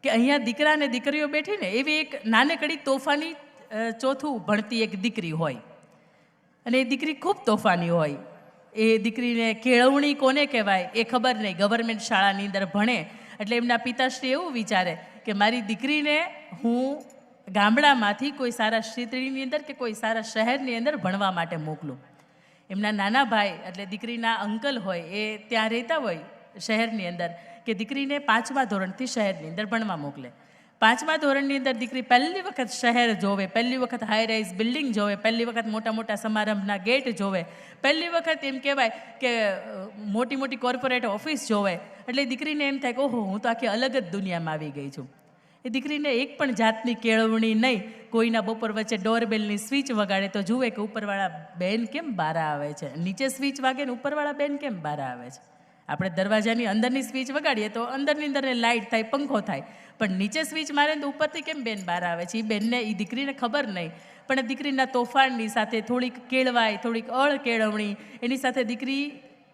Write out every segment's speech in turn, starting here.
કે અહીંયા દીકરા અને દીકરીઓ બેઠીને એવી એક નાનકડી તોફાની ચોથું ભણતી એક દીકરી હોય, અને એ દીકરી ખૂબ તોફાની હોય. એ દીકરીને કેળવણી કોને કહેવાય એ ખબર નહીં. ગવર્મેન્ટ શાળાની અંદર ભણે એટલે એમના પિતાશ્રી એવું વિચારે કે મારી દીકરીને હું ગામડામાંથી કોઈ સારા ક્ષેત્રની અંદર કે કોઈ સારા શહેરની અંદર ભણવા માટે મોકલું. એમના નાના ભાઈ એટલે દીકરીના અંકલ હોય એ ત્યાં રહેતા હોય શહેરની અંદર, કે દીકરીને 5મા ધોરણથી શહેરની અંદર ભણવા મોકલે. 5મા ધોરણની અંદર દીકરી પહેલી વખત શહેર જોવે, પહેલી વખત હાઈ રાઇઝ બિલ્ડિંગ જોવે, પહેલી વખત મોટા મોટા સમારંભના ગેટ જોવે, પહેલી વખત એમ કહેવાય કે મોટી મોટી કોર્પોરેટ ઓફિસ જોવે. એટલે દીકરીને એમ થાય કે ઓહો, હું તો આખી અલગ જ દુનિયામાં આવી ગઈ છું. એ દીકરીને એક પણ જાતની કેળવણી નહીં. કોઈના બપોર વચ્ચે ડોરબેલની સ્વિચ વગાડે તો જુએ કે ઉપરવાળા બેન કેમ બહાર આવે છે, નીચે સ્વિચ વાગે ને ઉપરવાળા બેન કેમ બહાર આવે છે. આપણે દરવાજાની અંદરની સ્વિચ વગાડીએ તો અંદરની અંદર લાઇટ થાય, પંખો થાય, પણ નીચે સ્વિચ મારે તો ઉપરથી કેમ બેન બહાર આવે છે. એ બેનને, એ દીકરીને ખબર નહીં. પણ દીકરીના તોફાનની સાથે થોડીક કેળવાય, થોડીક કેળવણી, એની સાથે દીકરી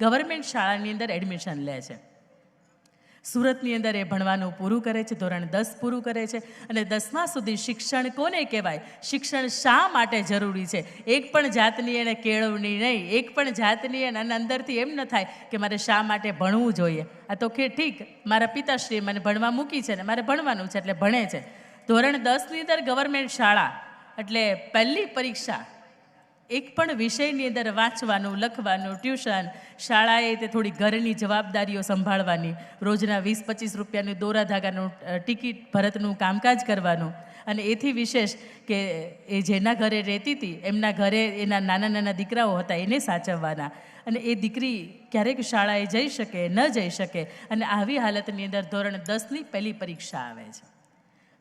ગવર્મેન્ટ શાળાની અંદર એડમિશન લે છે. સુરતની અંદર એ ભણવાનું પૂરું કરે છે, ધોરણ 10 પૂરું કરે છે. અને 10મા સુધી શિક્ષણ કોને કહેવાય, શિક્ષણ શા માટે જરૂરી છે, એક પણ જાતની એને કેળવણી નહીં, એક પણ જાતની એને અંદરથી એમ ન થાય કે મારે શા માટે ભણવું જોઈએ. આ તો કે ઠીક, મારા પિતાશ્રીએ મને ભણવા મૂકી છે ને મારે ભણવાનું છે એટલે ભણે છે. ધોરણ 10ની અંદર ગવર્મેન્ટ શાળા એટલે પહેલી પરીક્ષા, એક પણ વિષયની અંદર વાંચવાનું, લખવાનું, ટ્યુશન, શાળાએ તે થોડી ઘરની જવાબદારીઓ સંભાળવાની, રોજના 20-25 રૂપિયાનું દોરા ધાગાનું ટિકિટ ભરતનું કામકાજ કરવાનું. અને એથી વિશેષ કે એ જેના ઘરે રહેતી હતી એમના ઘરે એના નાના નાના દીકરાઓ હતા, એને સાચવવાના. અને એ દીકરી ક્યારેક શાળાએ જઈ શકે, ન જઈ શકે. અને આવી હાલતની અંદર ધોરણ 10ની પહેલી પરીક્ષા આવે છે.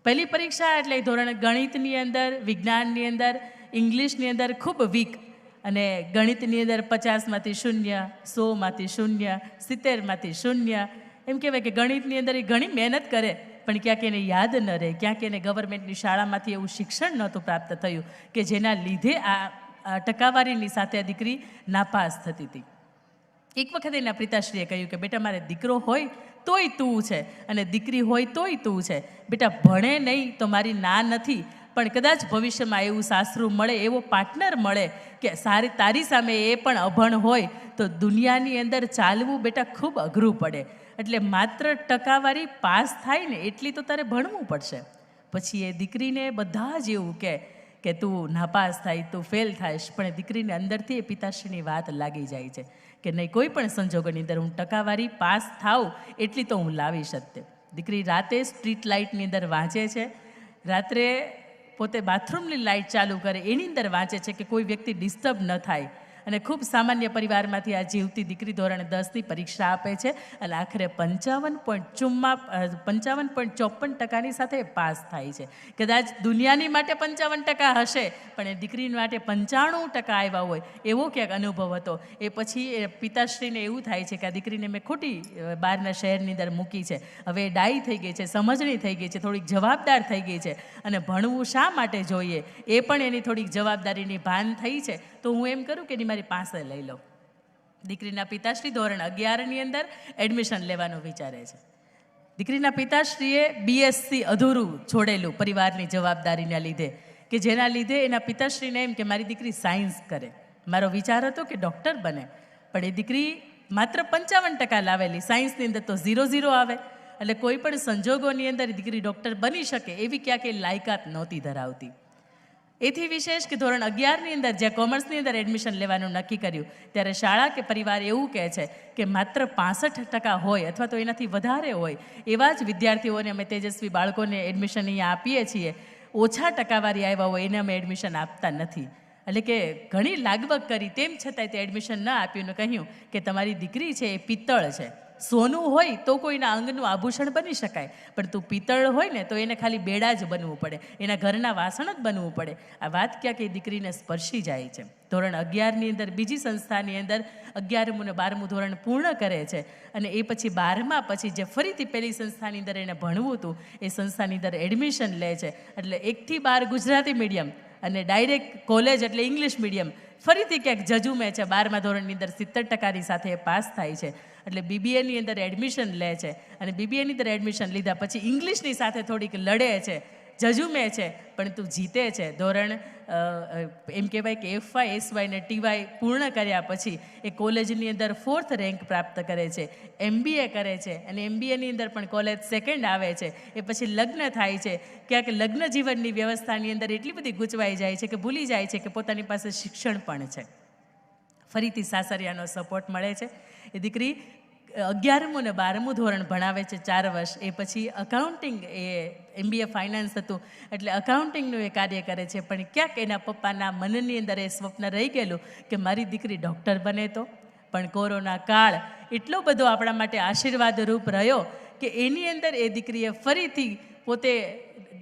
પહેલી પરીક્ષા એટલે ધોરણ ગણિતની અંદર, વિજ્ઞાનની અંદર, ઇંગ્લિશની અંદર ખૂબ વીક. અને ગણિતની અંદર 50માંથી 0, 100માંથી 0, 70માંથી 0. એમ કહેવાય કે ગણિતની અંદર એ ઘણી મહેનત કરે પણ ક્યાંક એને યાદ ન રહે, ક્યાંક એને ગવર્મેન્ટની શાળામાંથી એવું શિક્ષણ નહોતું પ્રાપ્ત થયું કે જેના લીધે આ ટકાવારીની સાથે આ દીકરી નાપાસ થતી હતી. એક વખત એના પિતાશ્રીએ કહ્યું કે બેટા, મારે દીકરો હોય તોય તું છે અને દીકરી હોય તોય તું છે. બેટા, ભણે નહીં તો મારી ના નથી, પણ કદાચ ભવિષ્યમાં એવું સાસરું મળે, એવો પાર્ટનર મળે કે તારી સામે એ પણ અભણ હોય તો દુનિયાની અંદર ચાલવું બેટા ખૂબ અઘરું પડે. એટલે માત્ર ટકાવારી પાસ થાય ને એટલી તો તારે ભણવું પડશે. પછી એ દીકરીને બધા જ એવું કે તું નાપાસ થાય, તું ફેલ થાઈશ, પણ એ દીકરીને અંદરથી એ પિતાશ્રીની વાત લાગી જાય છે કે નહીં, કોઈ પણ સંજોગોની અંદર હું ટકાવારી પાસ થાઉં એટલી તો હું લાવીશ જ તે. દીકરી રાતે સ્ટ્રીટ લાઇટની અંદર વાંચે છે, રાત્રે પોતે બાથરૂમની લાઇટ ચાલુ કરે એની અંદર વાંચે છે કે કોઈ વ્યક્તિ ડિસ્ટર્બ ન થાય. અને ખૂબ સામાન્ય પરિવારમાંથી આ જીવતી દીકરી ધોરણ 10ની પરીક્ષા આપે છે અને આખરે 55.54% સાથે પાસ થાય છે. કદાચ દુનિયાની માટે 55% હશે, પણ એ દીકરી માટે 95% આવ્યા હોય એવો ક્યાંક અનુભવ હતો. એ પછી એ પિતાશ્રીને એવું થાય છે કે આ દીકરીને મેં ખોટી બહારના શહેરની અંદર મૂકી છે, હવે એ ડાઈ થઈ ગઈ છે, સમજણી થઈ ગઈ છે, થોડીક જવાબદાર થઈ ગઈ છે, અને ભણવું શા માટે જોઈએ એ પણ એની થોડીક જવાબદારીની ભાન થઈ છે. તો હું એમ કરું કે એની મારી પાસે લઈ લઉં. દીકરીના પિતાશ્રી ધોરણ 11ની અંદર એડમિશન લેવાનું વિચારે છે. દીકરીના પિતાશ્રીએ BSc અધૂરું છોડેલું પરિવારની જવાબદારીના લીધે, કે જેના લીધે એના પિતાશ્રીને એમ કે મારી દીકરી સાયન્સ કરે. મારો વિચાર હતો કે ડૉક્ટર બને, પણ એ દીકરી માત્ર 55% લાવેલી, સાયન્સની અંદર તો 0 આવે. એટલે કોઈ પણ સંજોગોની અંદર દીકરી ડૉક્ટર બની શકે એવી ક્યાંક એ લાયકાત નહોતી ધરાવતી. એથી વિશેષ કે ધોરણ 11ની અંદર જ્યાં કોમર્સની અંદર એડમિશન લેવાનું નક્કી કર્યું ત્યારે શાળા કે પરિવાર એવું કહે છે કે માત્ર 65% હોય અથવા તો એનાથી વધારે હોય એવા જ વિદ્યાર્થીઓને અમે તેજસ્વી બાળકોને એડમિશન અહીંયા આપીએ છીએ. ઓછા ટકાવારી આવ્યા હોય એને અમે એડમિશન આપતા નથી. એટલે કે ઘણી લાગવગ કરી, તેમ છતાંય તે એડમિશન ન આપ્યું ને કહ્યું કે તમારી દીકરી છે એ પિત્તળ છે. સોનું હોય તો કોઈના અંગનું આભૂષણ બની શકાય, પણ તું પિત્તળ હોય ને તો એને ખાલી બેડા જ બનવું પડે, એના ઘરના વાસણ જ બનવું પડે. આ વાત ક્યાંક એ દીકરીને સ્પર્શી જાય છે. ધોરણ 11ની અંદર બીજી સંસ્થાની અંદર 11મું અને 12મું ધોરણ પૂર્ણ કરે છે અને એ પછી 12મા પછી જે ફરીથી પહેલી સંસ્થાની અંદર એને ભણવું હતું એ સંસ્થાની અંદર એડમિશન લે છે. એટલે 1 થી 12 ગુજરાતી મીડિયમ અને ડાયરેક્ટ કોલેજ એટલે ઇંગ્લિશ મીડિયમ ફરીથી ક્યાંક જજુમે છે, 12મા ધોરણની અંદર 70% સાથે એ પાસ થાય છે. એટલે બીબીએની અંદર એડમિશન લે છે અને બીબીએની અંદર એડમિશન લીધા પછી ઇંગ્લિશની સાથે થોડીક લડે છે, જજુમે છે, પણ તું જીતે છે. ધોરણ એમ કહેવાય કે FY, SY ને TY પૂર્ણ કર્યા પછી એ કોલેજની અંદર 4th રેન્ક પ્રાપ્ત કરે છે, MBA કરે છે અને MBAની અંદર પણ કોલેજ 2nd આવે છે. એ પછી લગ્ન થાય છે. ક્યાંક લગ્ન જીવનની વ્યવસ્થાની અંદર એટલી બધી ગૂંચવાઈ જાય છે કે ભૂલી જાય છે કે પોતાની પાસે શિક્ષણ પણ છે. ફરીથી સાસરિયાનો સપોર્ટ મળે છે. એ દીકરી 11મું ને 12મું ધોરણ ભણાવે છે 4 વર્ષ. એ પછી અકાઉન્ટિંગ, એ MBA ફાઇનાન્સ હતું એટલે અકાઉન્ટિંગનું એ કાર્ય કરે છે. પણ ક્યાંક એના પપ્પાના મનની અંદર એ સ્વપ્ન રહી ગયેલું કે મારી દીકરી ડૉક્ટર બને તો. પણ કોરોના કાળ એટલો બધો આપણા માટે આશીર્વાદરૂપ રહ્યો કે એની અંદર એ દીકરીએ ફરીથી પોતે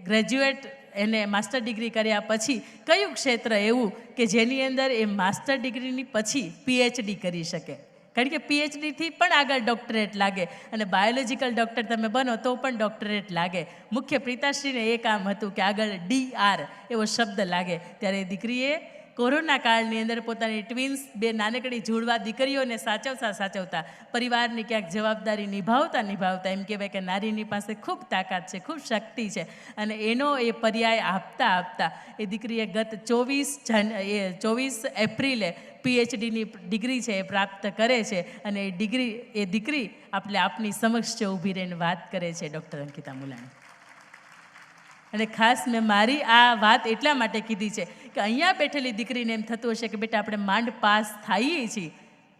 ગ્રેજ્યુએટ એને માસ્ટર ડિગ્રી કર્યા પછી કયું ક્ષેત્ર એવું કે જેની અંદર એ માસ્ટર ડિગ્રીની પછી PhD કરી શકે. કારણ કે PhDથી પણ આગળ ડૉક્ટરેટ લાગે અને બાયોલોજિકલ ડૉક્ટર તમે બનો તો પણ ડૉક્ટરેટ લાગે. મુખ્ય પિતાશ્રીને એ કામ હતું કે આગળ DR એવો શબ્દ લાગે. ત્યારે એ દીકરીએ કોરોના કાળની અંદર પોતાની ટ્વિન્સ 2 નાનકડી જોડવા દીકરીઓને સાચવતા પરિવારની ક્યાંક જવાબદારી નિભાવતા એમ કહેવાય કે નારીની પાસે ખૂબ તાકાત છે, ખૂબ શક્તિ છે અને એનો એ પર્યાય આપતા એ દીકરીએ ગત 24 એપ્રિલે PhDની ડિગ્રી છે એ પ્રાપ્ત કરે છે અને એ દીકરી આપની સમક્ષ ઊભી રહીને વાત કરે છે, ડૉક્ટર અંકિતા મુલાણી. અને ખાસ મેં મારી આ વાત એટલા માટે કીધી છે કે અહીંયા બેઠેલી દીકરીને એમ થતું હશે કે બેટા આપણે માંડ પાસ થઈએ છીએ,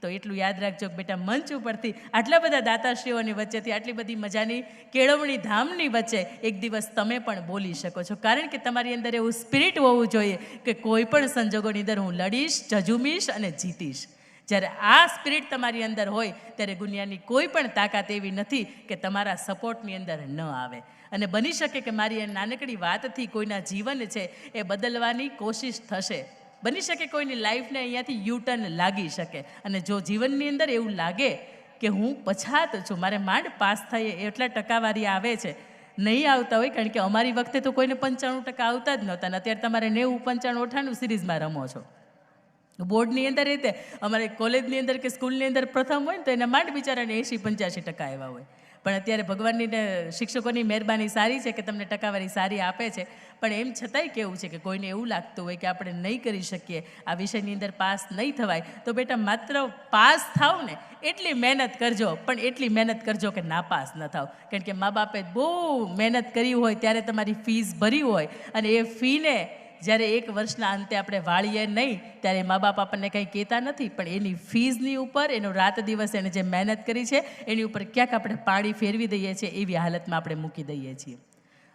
તો એટલું યાદ રાખજો કે બેટા મંચ ઉપરથી આટલા બધા દાતાશ્રીઓની વચ્ચેથી આટલી બધી મજાની કેળવણી ધામની વચ્ચે એક દિવસ તમે પણ બોલી શકો છો. કારણ કે તમારી અંદર એવું સ્પિરિટ હોવું જોઈએ કે કોઈ પણ સંજોગોની અંદર હું લડીશ, જજુમીશ અને જીતીશ. જ્યારે આ સ્પિરિટ તમારી અંદર હોય ત્યારે દુનિયાની કોઈ પણ તાકાત એવી નથી કે તમારા સપોર્ટની અંદર ન આવે. અને બની શકે કે મારી એ નાનકડી વાતથી કોઈના જીવન છે એ બદલવાની કોશિશ થશે. બની શકે કોઈની લાઈફને અહીંયાથી યુટર્ન લાગી શકે. અને જો જીવનની અંદર એવું લાગે કે હું પછાત છું, મારે માંડ પાસ થઈએ એટલા ટકાવારી આવે છે, નહીં આવતા હોય, કારણ કે અમારી વખતે તો કોઈને 95% આવતા જ નહોતા. અત્યારે તમારે 90, 95, 98 સિરીઝમાં રમો છો. બોર્ડની અંદર રીતે અમારે કોલેજની અંદર કે સ્કૂલની અંદર પ્રથમ હોય ને તો એને માંડ બિચારાને 80-85% આવ્યા હોય. પણ અત્યારે ભગવાનની શિક્ષકોની મહેરબાની સારી છે કે તમને ટકાવારી સારી આપે છે. પણ એમ છતાંય કેવું છે કે કોઈને એવું લાગતું હોય કે આપણે નહીં કરી શકીએ, આ વિષયની અંદર પાસ નહીં થવાય, તો બેટા માત્ર પાસ થાવ ને એટલી મહેનત કરજો, પણ એટલી મહેનત કરજો કે નાપાસ ન થાવ. કારણ કે મા બાપે બહુ મહેનત કરી હોય ત્યારે તમારી ફીસ ભરી હોય અને એ ફીને જ્યારે 1 વર્ષના અંતે આપણે વાળીએ નહીં ત્યારે મા બાપ આપણને કંઈ કહેતા નથી, પણ એની ફીઝની ઉપર એનો રાત દિવસ એને જે મહેનત કરી છે એની ઉપર ક્યાંક આપણે પાણી ફેરવી દઈએ છીએ, એવી હાલતમાં આપણે મૂકી દઈએ છીએ.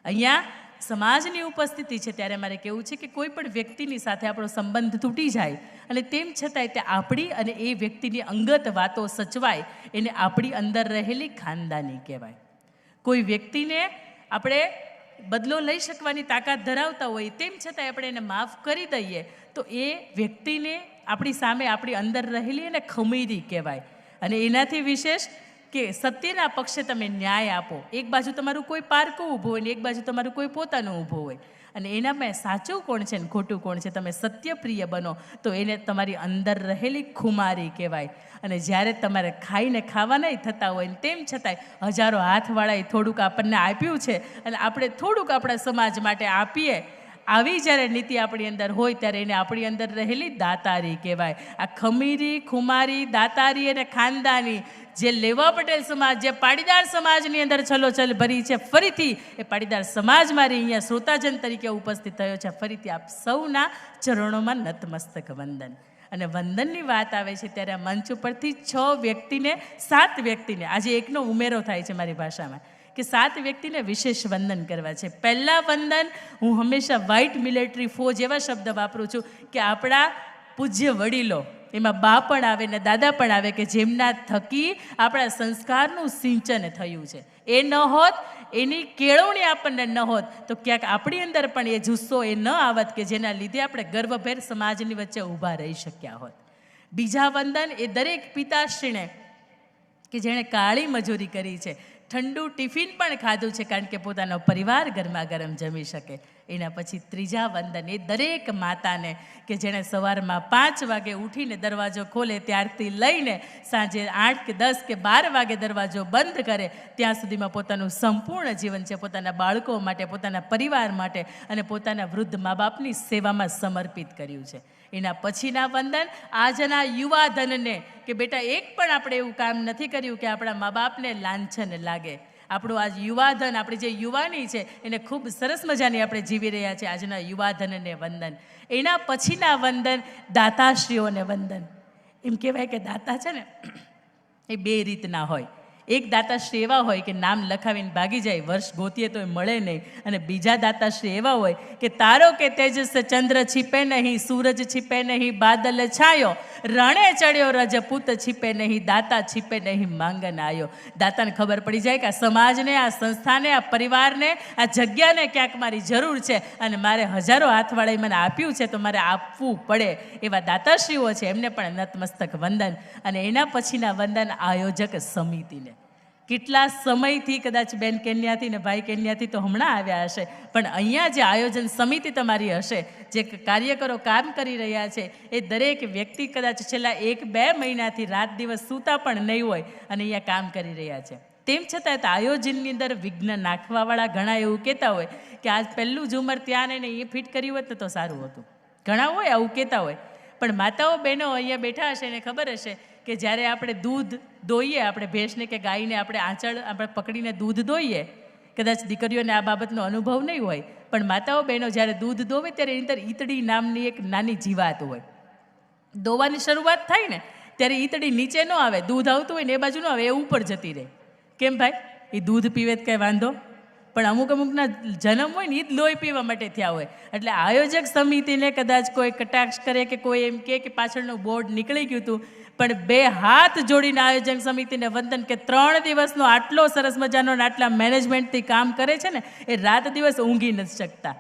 અહીંયા સમાજની ઉપસ્થિતિ છે ત્યારે મારે કહેવું છે કે કોઈ પણ વ્યક્તિની સાથે આપણો સંબંધ તૂટી જાય અને તેમ છતાંય તે આપણી અને એ વ્યક્તિની અંગત વાતો સચવાય, એને આપણી અંદર રહેલી ખાનદાની કહેવાય. કોઈ વ્યક્તિને આપણે બદલો લઈ શકવાની તાકાત ધરાવતા હોય તેમ છતાંય આપણે એને માફ કરી દઈએ તો એ વ્યક્તિને આપણી સામે આપણી અંદર રહેલી એને ખમીરી કહેવાય. અને એનાથી વિશેષ કે સત્યના પક્ષે તમે ન્યાય આપો. એક બાજુ તમારું કોઈ પારકું ઊભું હોય ને એક બાજુ તમારું કોઈ પોતાનું ઊભું હોય, અને એનામાં સાચું કોણ છે ને ખોટું કોણ છે તમે સત્યપ્રિય બનો તો એને તમારી અંદર રહેલી ખુમારી કહેવાય. અને જ્યારે તમારે ખાઈને ખાવાના થતા હોય ને તેમ છતાંય હજારો હાથવાળાએ થોડુંક આપણને આપ્યું છે અને આપણે થોડુંક આપણા સમાજ માટે આપીએ, આવી જ્યારે નીતિ આપણી અંદર હોય ત્યારે એને આપણી અંદર રહેલી દાતારી કહેવાય. આ ખમીરી, ખુમારી, દાતારી અને ખાનદાની જે લેવા પટેલ સમાજ, જે પાટીદાર સમાજની અંદર છલોછલ ભરી છે, ફરીથી એ પાટીદાર સમાજ મારી અહીંયા શ્રોતાજન તરીકે ઉપસ્થિત થયો છે. ફરીથી આપ સૌના ચરણોમાં નતમસ્તક વંદન. અને વંદનની વાત આવે છે ત્યારે આ મંચ ઉપરથી 7 વ્યક્તિને આજે એકનો ઉમેરો થાય છે મારી ભાષામાં કે 7 વ્યક્તિને વિશેષ વંદન કરવા છે. પહેલાં વંદન હું હંમેશા વ્હાઇટ મિલિટરી ફોજ એવા શબ્દ વાપરું છું કે આપણા પૂજ્ય વડીલો, એમાં બા પણ આવે ને દાદા પણ આવે કે જેમના થકી આપણા સંસ્કારનું સિંચન થયું છે. એ ન હોત, એની કેળવણી આપણને ન હોત તો ક્યાંક આપણી અંદર પણ એ જુસ્સો એ ન આવત કે જેના લીધે આપણે ગર્વભેર સમાજની વચ્ચે ઊભા રહી શક્યા હોત. બીજા વંદન એ દરેક પિતાશ્રીને કે જેણે કાળી મજૂરી કરી છે, ઠંડુ ટિફિન પણ ખાધું છે કારણ કે પોતાનો પરિવાર ગરમા ગરમ જમી શકે, એના પછી ત્રીજા વંદન એ દરેક માતાને કે જેણે સવારમાં 5 વાગે ઉઠીને દરવાજો ખોલે ત્યારથી લઈને સાંજે 8 કે 10 કે 12 વાગે દરવાજો બંધ કરે ત્યાં સુધીમાં પોતાનું સંપૂર્ણ જીવન છે પોતાના બાળકો માટે, પોતાના પરિવાર માટે અને પોતાના વૃદ્ધ મા બાપની સેવામાં સમર્પિત કર્યું છે. એના પછીના વંદન આજના યુવાધનને કે બેટા એક પણ આપણે એવું કામ નથી કર્યું કે આપણા મા બાપને લાંછન લાગે. આપણું આજ યુવાધન, આપણી જે યુવાની છે એને ખૂબ સરસ મજાની આપણે જીવી રહ્યા છીએ. આજના યુવાધનને વંદન. એના પછીના વંદન દાતાશ્રીઓને વંદન. એમ કહેવાય કે દાતા છે ને એ 2 રીતના હોય. એક દાતાશ્રી એવા હોય કે નામ લખાવીને ભાગી જાય, વર્ષ ગોતીએ તો એ મળે નહીં. અને બીજા દાતાશ્રી એવા હોય કે તારો કે તેજસ ચંદ્ર છીપે નહીં, સૂરજ છીપે નહીં, બાદલ છાયો, રણે ચડ્યો રજપૂત છીપે નહીં, દાતા છીપે નહીં, માંગન આયો. દાતાને ખબર પડી જાય કે આ સમાજને, આ સંસ્થાને, આ પરિવારને, આ જગ્યાને ક્યાંક મારી જરૂર છે અને મારે હજારો હાથવાળાએ મને આપ્યું છે તો મારે આપવું પડે. એવા દાતાશ્રીઓ છે એમને પણ નતમસ્તક વંદન. અને એના પછીના વંદન આયોજક સમિતિને. કેટલા સમયથી કદાચ બેન કેન્યાથી ને ભાઈ કેન્યાથી તો હમણાં આવ્યા હશે, પણ અહીંયા જે આયોજન સમિતિ તમારી હશે, જે કાર્યકરો કામ કરી રહ્યા છે, એ દરેક વ્યક્તિ કદાચ છેલ્લા 1-2 મહિનાથી રાત દિવસ સૂતા પણ નહીં હોય અને અહીંયા કામ કરી રહ્યા છે. તેમ છતાં આયોજનની અંદર વિઘ્ન નાખવાવાળા ઘણા એવું કહેતા હોય કે આજ પહેલું ઝુમર ત્યાં ને એ ફિટ કર્યું હોત ને તો સારું હતું. ઘણા હોય આવું કહેતા હોય, પણ માતાઓ બહેનો અહીંયા બેઠા હશે ને ખબર હશે કે જ્યારે આપણે દૂધ દોઈએ, આપણે ભેંસને કે ગાયને આપણે આંચળ આપણે પકડીને દૂધ દોઈએ, કદાચ દીકરીઓને આ બાબતનો અનુભવ નહીં હોય, પણ માતાઓ બહેનો જ્યારે દૂધ દોવે ત્યારે એની અંદર ઈતળી નામની એક નાની જીવાત હોય. દોવાની શરૂઆત થાય ને ત્યારે ઈતળી નીચે ન આવે, દૂધ આવતું હોય ને એ બાજુ ન આવે, એ ઉપર જતી રહે. કેમ ભાઈ? એ દૂધ પીવે તો કંઈ વાંધો, પણ અમુકના જન્મ હોય ને એ જ લોહી પીવા માટે થયા હોય. એટલે આયોજક સમિતિને કદાચ કોઈ કટાક્ષ કરે કે કોઈ એમ કે પાછળનું બોર્ડ નીકળી ગયું હતું, પણ 2 હાથ જોડીને આયોજક સમિતિને વંદન કે 3 દિવસનો આટલો સરસ મજાનો આટલા મેનેજમેન્ટથી કામ કરે છે ને, એ રાત દિવસ ઊંઘી નથી શકતા.